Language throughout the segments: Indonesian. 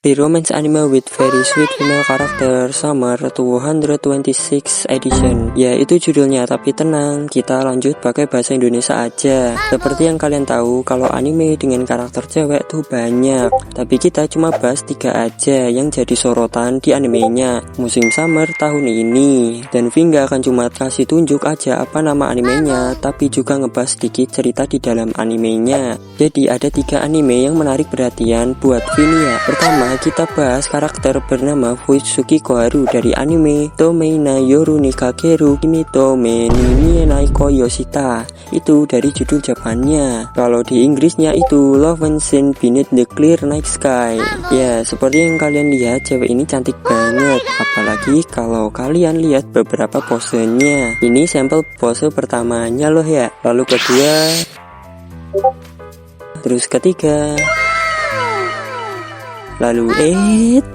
The romance anime with very sweet female character Summer 226 edition. Ya itu judulnya, tapi tenang, kita lanjut pakai bahasa Indonesia aja. Seperti yang kalian tahu, kalau anime dengan karakter cewek tuh banyak, tapi kita cuma bahas 3 aja yang jadi sorotan di animenya musim summer tahun ini. Dan Vinga akan cuma kasih tunjuk aja apa nama animenya, tapi juga ngebahas sedikit cerita di dalam animenya. Jadi ada 3 anime yang menarik perhatian buat Vinia. Pertama, kita bahas karakter bernama Fuitsuki Koharu dari anime Tomei na Yoru ni Kakeru Kimi to me ni Mienai ko Yoshita. Itu dari judul Japannya. Kalau di Inggrisnya itu Love and Sin Beneath the Clear Night Sky. Ya, seperti yang kalian lihat, cewek ini cantik banget. Apalagi kalau kalian lihat beberapa posenya. Ini sampel pose pertamanya loh ya. Lalu kedua, terus ketiga, lalu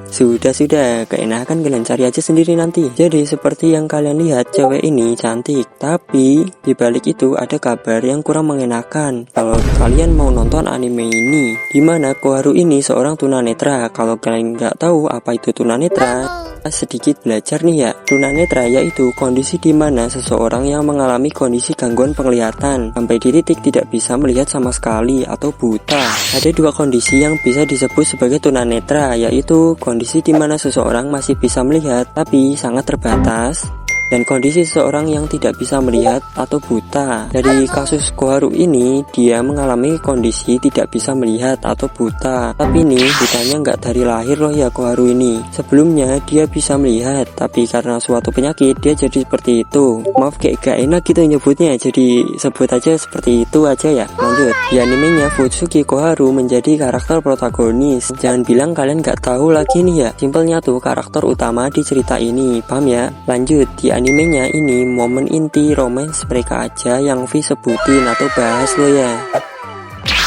sudah, keenakan kalian cari aja sendiri nanti. Jadi seperti yang kalian lihat, cewek ini cantik, tapi dibalik itu ada kabar yang kurang mengenakan. Kalau kalian mau nonton anime ini, dimana Koharu ini seorang tunanetra. Kalau kalian nggak tahu apa itu tunanetra, sedikit belajar nih ya. Tunanetra yaitu kondisi dimana seseorang yang mengalami kondisi gangguan penglihatan sampai di titik tidak bisa melihat sama sekali atau buta. Ada 2 kondisi yang bisa disebut sebagai tunanetra, yaitu kondisi dimana seseorang masih bisa melihat tapi sangat terbatas, dan kondisi seseorang yang tidak bisa melihat atau buta. Dari kasus Koharu ini, dia mengalami kondisi tidak bisa melihat atau buta. Tapi nih, butanya nggak dari lahir loh ya Koharu ini. Sebelumnya dia bisa melihat, tapi karena suatu penyakit dia jadi seperti itu. Maaf kayak gak enak gitu nyebutnya, jadi sebut aja seperti itu aja ya. Lanjut, di animenya Fuitsuki Koharu menjadi karakter protagonis. Jangan bilang kalian nggak tahu lagi nih ya. Simpelnya tuh karakter utama di cerita ini, paham ya? Lanjut, di animenya ini momen inti romance mereka aja yang Vi sebutin atau bahas lo ya.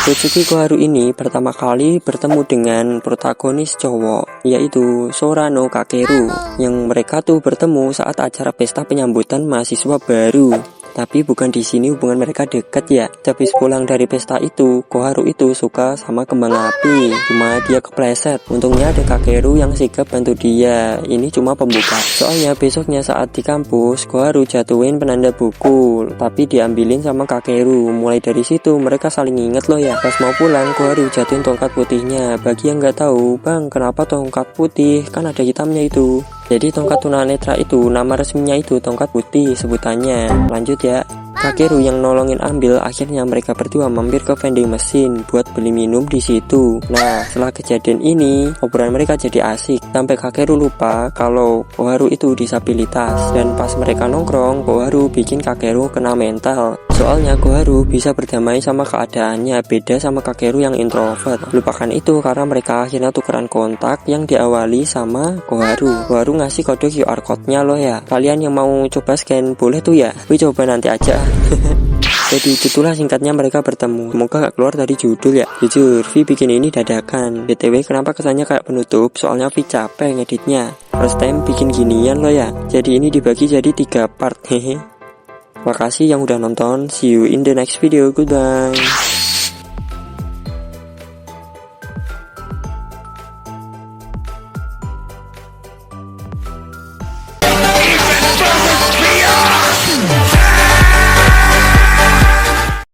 Fuitsuki Koharu ini pertama kali bertemu dengan protagonis cowok, yaitu Sorano Kakeru, yang mereka tuh bertemu saat acara pesta penyambutan mahasiswa baru. Tapi bukan di sini hubungan mereka dekat ya. Habis pulang dari pesta itu, Koharu itu suka sama kembang api. Cuma dia kepleset. Untungnya ada Kakeru yang sigap bantu dia. Ini cuma pembuka. Soalnya besoknya saat di kampus, Koharu jatuhin penanda buku, tapi diambilin sama Kakeru. Mulai dari situ mereka saling inget loh ya. Pas mau pulang, Koharu jatuhin tongkat putihnya. Bagi yang nggak tahu, bang, kenapa tongkat putih? Kan ada hitamnya itu. Jadi tongkat tunanetra itu nama resminya itu tongkat putih sebutannya. Lanjut ya. Kakeru yang nolongin ambil, akhirnya mereka berdua mampir ke vending mesin buat beli minum di situ. Nah, setelah kejadian ini, obrolan mereka jadi asik sampai Kakeru lupa kalau Koharu itu disabilitas. Dan pas mereka nongkrong, Koharu bikin Kakeru kena mental. Soalnya Koharu bisa berdamai sama keadaannya, beda sama Kakeru yang introvert. Lupakan itu karena mereka akhirnya tukeran kontak yang diawali sama Koharu. Koharu ngasih kode QR code-nya loh ya. Kalian yang mau coba scan boleh tuh ya. Wih, coba nanti aja. Jadi itulah singkatnya mereka bertemu. Semoga gak keluar dari judul ya. Jujur, Vi bikin ini dadakan. BTW kenapa kesannya kayak penutup? Soalnya Vi capek ngeditnya. First time bikin ginian loh ya. Jadi ini dibagi jadi 3 part. Hehe. Makasih yang udah nonton. See you in the next video. Goodbye.